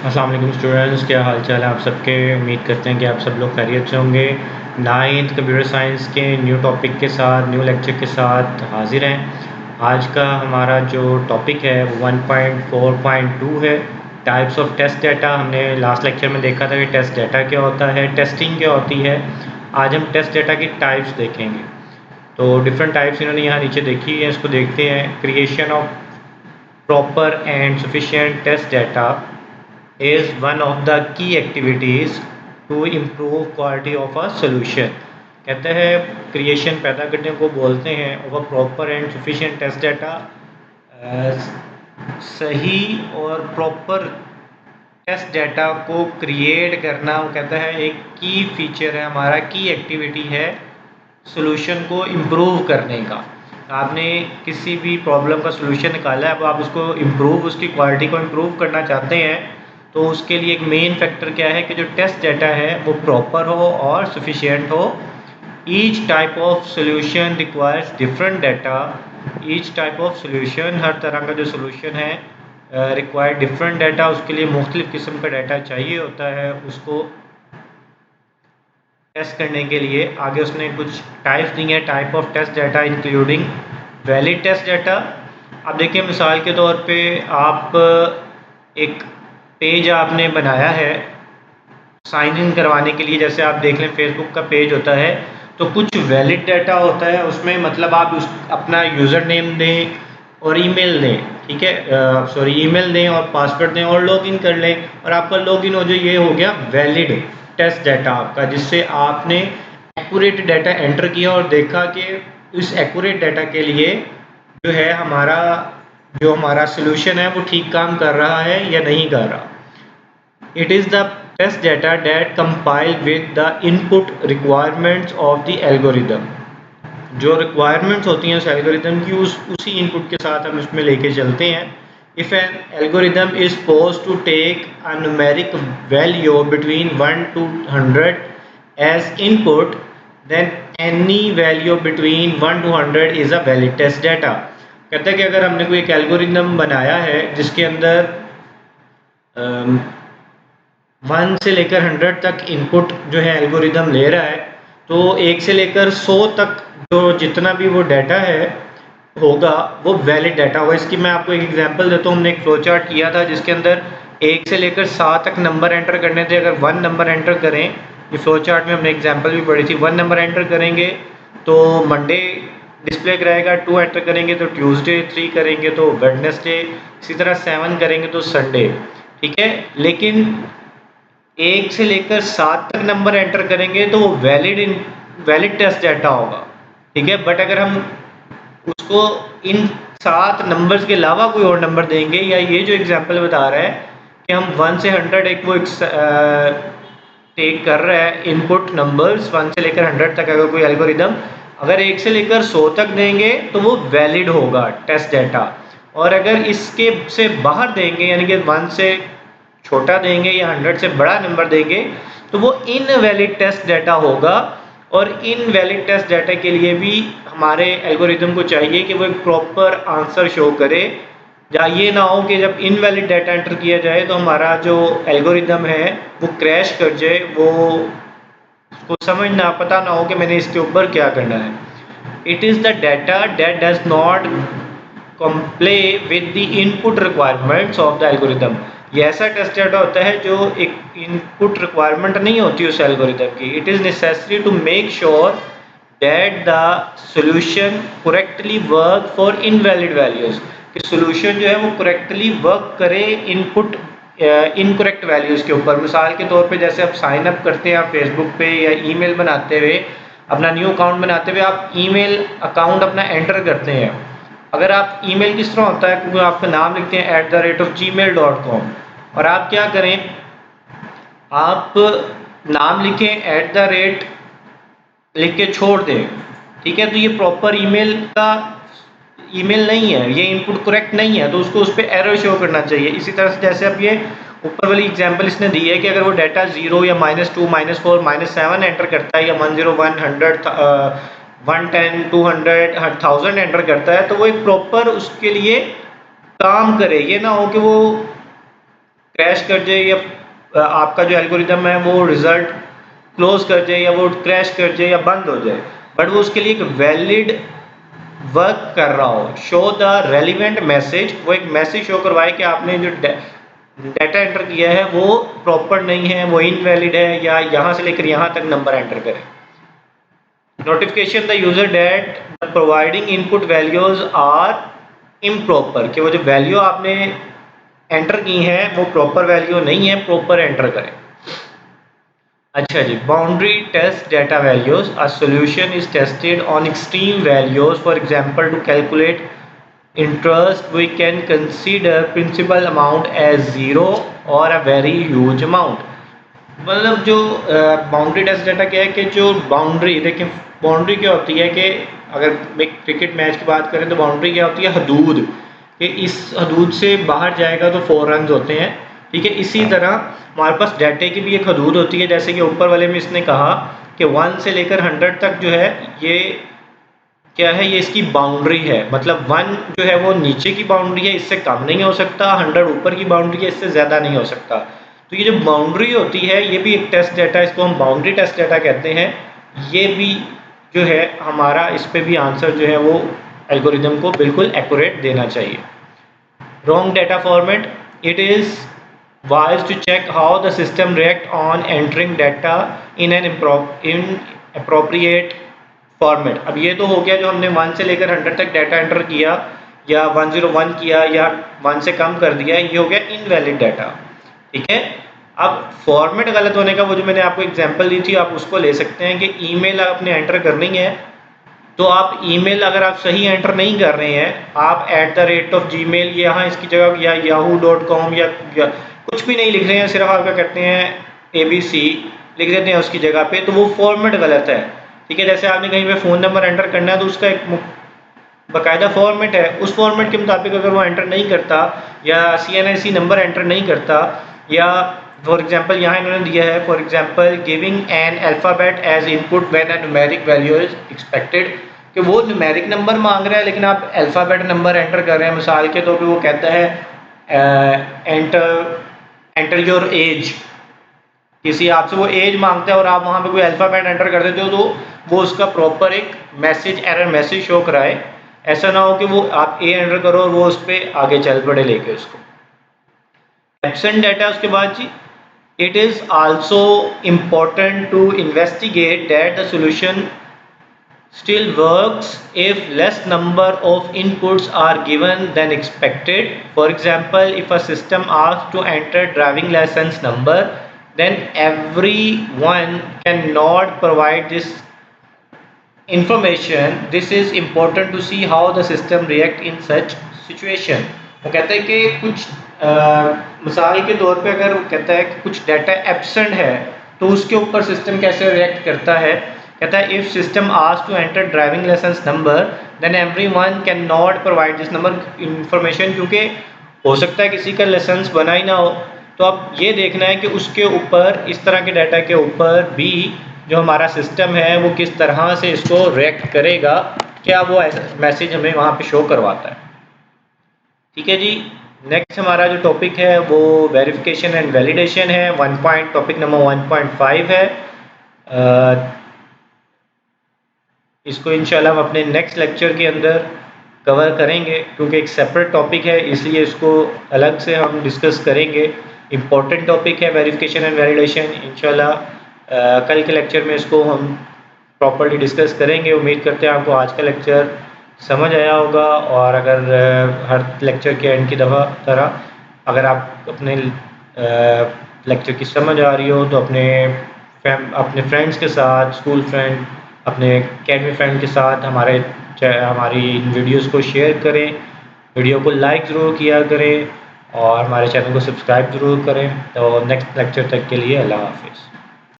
अस्सलाम वालेकुम स्टूडेंट्स, क्या हाल चाल है आप सबके। उम्मीद करते हैं कि आप सब लोग खैरियत से होंगे। 9th कंप्यूटर साइंस के न्यू टॉपिक के साथ, न्यू लेक्चर के साथ हाजिर हैं। आज का हमारा जो टॉपिक है वो 1.4.2 है, टाइप्स ऑफ टेस्ट डाटा। हमने लास्ट लेक्चर में देखा था कि टेस्ट डाटा क्या होता है, टेस्टिंग क्या होती है। आज हम टेस्ट डाटा की टाइप्स देखेंगे। तो डिफरेंट टाइप्स इन्होंने यहाँ नीचे देखी है, इसको देखते हैं। Creation of proper and sufficient test data is one of the key activities to improve quality of a solution। कहते हैं क्रिएशन पैदा करने को बोलते हैं of a proper and sufficient test data. सही और प्रॉपर टेस्ट डाटा को क्रिएट करना, वो कहता है एक की फीचर है हमारा, की एक्टिविटी है सोल्यूशन को इम्प्रूव करने का। आपने किसी भी प्रॉब्लम का सोल्यूशन निकाला है, अब आप उसको इम्प्रूव, उसकी क्वालिटी को इम्प्रूव करना चाहते हैं, तो उसके लिए एक मेन फैक्टर क्या है कि जो टेस्ट डाटा है वो प्रॉपर हो और सफिशिएंट हो। Each type of solution requires different data. Each type of solution, हर तरह का जो सोल्यूशन है रिक्वायर डिफरेंट डाटा, उसके लिए मुख्तलिफ़ किस्म का डाटा चाहिए होता है उसको टेस्ट करने के लिए। आगे उसने कुछ टाइप्स दी हैं, type of test data including valid test data. अब देखिए मिसाल के तौर पे आप एक पेज आपने बनाया है साइन इन करवाने के लिए, जैसे आप देख लें फेसबुक का पेज होता है, तो कुछ वैलिड डाटा होता है उसमें, मतलब आप उस अपना यूज़र नेम दें और ईमेल दें, ठीक है, ईमेल दें और पासवर्ड दें और लॉगिन कर लें, और आपका लॉगिन हो जो ये हो गया वैलिड टेस्ट डाटा आपका, जिससे आपने एक्यूरेट डाटा एंटर किया और देखा कि इस एक्यूरेट डाटा के लिए जो है हमारा सोल्यूशन है वो ठीक काम कर रहा है या नहीं कर रहा। It is the test data that compile with the input requirements of the algorithm। जो requirements होती हैं उस algorithm की, उसी input के साथ हम उसमें लेके चलते हैं। If an algorithm is supposed to take a numeric value between 1 to 100 as input, then any value between 1 to 100 is a valid test data। कहता है कि अगर हमने कोई एक एल्गोरिदम बनाया है जिसके अंदर 1 से लेकर 100 तक इनपुट जो है एल्गोरिदम ले रहा है, तो 1 से लेकर 100 तक जो जितना भी वो डाटा है होगा वो वैलिड डाटा होगा। इसकी मैं आपको एक एग्जांपल देता हूँ। हमने एक फ्लो चार्ट किया था जिसके अंदर 1 से लेकर 7 तक नंबर एंटर करने थे। अगर 1 नंबर एंटर करें, ये फ्लो चार्ट में हमने एग्जाम्पल भी पढ़ी थी, 1 नंबर एंटर करेंगे तो मंडे डिस्प्ले कराएगा, 2 एंटर करेंगे तो ट्यूसडे, 3 करेंगे तो वेडनेसडे, इसी तरह 7 करेंगे तो संडे, ठीक है। लेकिन 1 से लेकर 7 तक नंबर एंटर करेंगे तो वो वैलिड टेस्ट डाटा होगा, ठीक है। बट अगर हम उसको इन 7 नंबर्स के अलावा कोई और नंबर देंगे, या ये जो एग्जांपल बता रहा है कि हम 1 से 100 एक वो टेक कर रहा है इनपुट नंबर्स 1 से लेकर 100 तक, अगर कोई एल्गोरिदम अगर 1 से लेकर 100 तक देंगे तो वो वैलिड होगा टेस्ट डाटा, और अगर इसके से बाहर देंगे यानी कि 1 से छोटा देंगे या 100 से बड़ा नंबर देंगे तो वो इनवैलिड टेस्ट डाटा होगा। और इनवैलिड टेस्ट डाटा के लिए भी हमारे एल्गोरिदम को चाहिए कि वो एक प्रॉपर आंसर शो करे, या ये ना हो कि जब इनवैलिड डाटा एंटर किया जाए तो हमारा जो एल्गोरिदम है वो क्रैश कर जाए, वो समझ ना पता ना हो कि मैंने इसके ऊपर क्या करना है। It is the data that does not comply with the input requirements of the algorithm. ये ऐसा टेस्ट डाटा होता है जो एक इनपुट रिक्वायरमेंट नहीं होती उस एल्गोरिदम की। It is necessary to make sure that the solution correctly work for invalid values, कि सोल्यूशन जो है वो करेक्टली वर्क करे इनपुट इनकरेक्ट वैल्यूज़ के ऊपर। मिसाल के तौर पे जैसे आप साइन अप करते हैं आप फेसबुक पे, या ईमेल बनाते हुए, अपना न्यू अकाउंट बनाते हुए आप ईमेल अकाउंट अपना एंटर करते हैं। अगर आप ईमेल किस तरह होता है, क्योंकि आपका नाम लिखते हैं @gmail.com, और आप क्या करें, आप नाम लिखें लिख के छोड़ दें, ठीक है। तो ये प्रॉपर ईमेल नहीं है, ये इनपुट करेक्ट नहीं है, तो उसको उस पर एरर शो करना चाहिए। इसी तरह से जैसे अब ये ऊपर वाली एग्जांपल इसने दी है कि अगर वो डाटा 0 या -2 -4 -7 एंटर करता है, या 101 100 110 200 1000 एंटर करता है, तो वो एक प्रॉपर उसके लिए काम करे। ये ना हो कि वो क्रैश कर जाए या आपका जो एल्गोरिदम है वो रिजल्ट क्लोज कर जाए या वो क्रैश कर जाए या बंद हो जाए, बट वो उसके लिए एक वैलिड वर्क कर रहा हो, शो द रेलिवेंट मैसेज, वो एक मैसेज शो करवाए कि आपने जो डाटा एंटर किया है वो प्रॉपर नहीं है, वो इनवैलिड है, या यहाँ से लेकर यहाँ तक नंबर एंटर करें। Notification the user that providing input values are improper, कि वो जो वैल्यू आपने एंटर की है वो प्रॉपर वैल्यू नहीं है, प्रॉपर एंटर करें। अच्छा जी, boundary test data values, a solution is tested on extreme values, for example to calculate interest we can consider principal amount as zero और अ वेरी ह्यूज अमाउंट। मतलब जो boundary test data क्या है कि जो बाउंड्री, देखिए boundary क्या होती है कि अगर एक क्रिकेट मैच की बात करें तो बाउंड्री क्या होती है, हदूद, कि इस हदूद से बाहर जाएगा तो 4 रन होते हैं, ठीक है। इसी तरह हमारे पास डाटे की भी एक हदूद होती है, जैसे कि ऊपर वाले में इसने कहा कि 1 से लेकर 100 तक जो है ये क्या है, ये इसकी बाउंड्री है, मतलब 1 जो है वो नीचे की बाउंड्री है, इससे कम नहीं हो सकता, 100 ऊपर की बाउंड्री है, इससे ज़्यादा नहीं हो सकता। तो ये जो बाउंड्री होती है ये भी एक टेस्ट डाटा, इसको हम बाउंड्री टेस्ट डाटा कहते हैं। ये भी जो है हमारा, इस पे भी आंसर जो है वो एल्गोरिदम को बिल्कुल एक्यूरेट देना चाहिए। Wrong data format, it is wise to check how the system react on entering data in an inappropriate format. अब ये तो हो गया जो हमने 1 से लेकर 100 तक डाटा एंटर किया या 101 किया या 1 से कम कर दिया, ये हो गया इनवैलिड डाटा, ठीक है। अब फॉर्मेट गलत होने का वो जो मैंने आपको एग्जांपल दी थी, आप उसको ले सकते हैं कि ईमेल आपने एंटर करनी है, तो आप ईमेल अगर आप सही एंटर नहीं कर रहे हैं, आप @gmail यहाँ इसकी जगह या yahoo.com या कुछ भी नहीं लिख रहे हैं, सिर्फ आपका कहते हैं ABC लिख देते हैं उसकी जगह पे, तो वो फॉर्मेट गलत है, ठीक है। जैसे आपने कहीं पे फ़ोन नंबर एंटर करना है तो उसका एक बाकायदा फॉर्मेट है, उस फॉर्मेट के मुताबिक अगर वो एंटर नहीं करता या CNIC नंबर एंटर नहीं करता, या फॉर एग्जांपल यहाँ इन्होंने दिया है, for example giving an alphabet as input when a numeric value is expected, कि वो न्यूमेरिक नंबर मांग रहा है लेकिन आप अल्फ़ाबेट नंबर एंटर कर रहे हैं। मिसाल के तौर पे वो कहता है एंटर योर एज, किसी आपसे वो एज मांगता है और आप वहाँ पे कोई अल्फ़ाबेट एंटर कर देते हो, तो वो उसका प्रॉपर एक मैसेज, एरर मैसेज शो कराए। ऐसा ना हो कि वो आप ए एंटर करो और वो उस पर आगे चल पड़े लेके उसको। एब्सेंट डाटा उसके बाद जी, it is also important to investigate that the solution still works if less number of inputs are given than expected. For example, if a system asks to enter driving license number, then everyone cannot provide this information. This is important to see how the system react in such situation. वो कहता है कि कुछ मिसाल के तौर पे अगर वो कहता है कि कुछ डाटा एब्सेंट है तो उसके ऊपर सिस्टम कैसे रिएक्ट करता है। कहता है if system ask to enter driving licence number then everyone can not provide this number information, क्योंकि हो सकता है किसी का लाइसेंस बना ही ना हो। तो अब ये देखना है कि उसके ऊपर, इस तरह के डाटा के ऊपर भी जो हमारा सिस्टम है वो किस तरह से इसको रिएक्ट करेगा, क्या वो ऐसा मैसेज हमें वहाँ पे शो करवाता है। ठीक है जी, नेक्स्ट हमारा जो टॉपिक है वो वेरिफिकेशन एंड वैलिडेशन है। टॉपिक नंबर 1.5 है। इसको इंशाल्लाह हम अपने नेक्स्ट लेक्चर के अंदर कवर करेंगे, क्योंकि एक सेपरेट टॉपिक है इसलिए इसको अलग से हम डिस्कस करेंगे। इम्पॉर्टेंट टॉपिक है वेरिफिकेशन एंड वैलिडेशन। इंशाल्लाह कल के लेक्चर में इसको हम प्रॉपर्ली डिस्कस करेंगे। उम्मीद करते हैं आपको आज का लेक्चर समझ आया होगा, और अगर हर लेक्चर के एंड की तरह अगर आप अपने लेक्चर की समझ आ रही हो तो अपने फ्रेंड्स के साथ, स्कूल फ्रेंड, अपने अकेडमी फ्रेंड के साथ हमारी वीडियोस को शेयर करें, वीडियो को लाइक ज़रूर किया करें और हमारे चैनल को सब्सक्राइब ज़रूर करें। तो नेक्स्ट लेक्चर तक के लिए अल्लाह हाफिज़।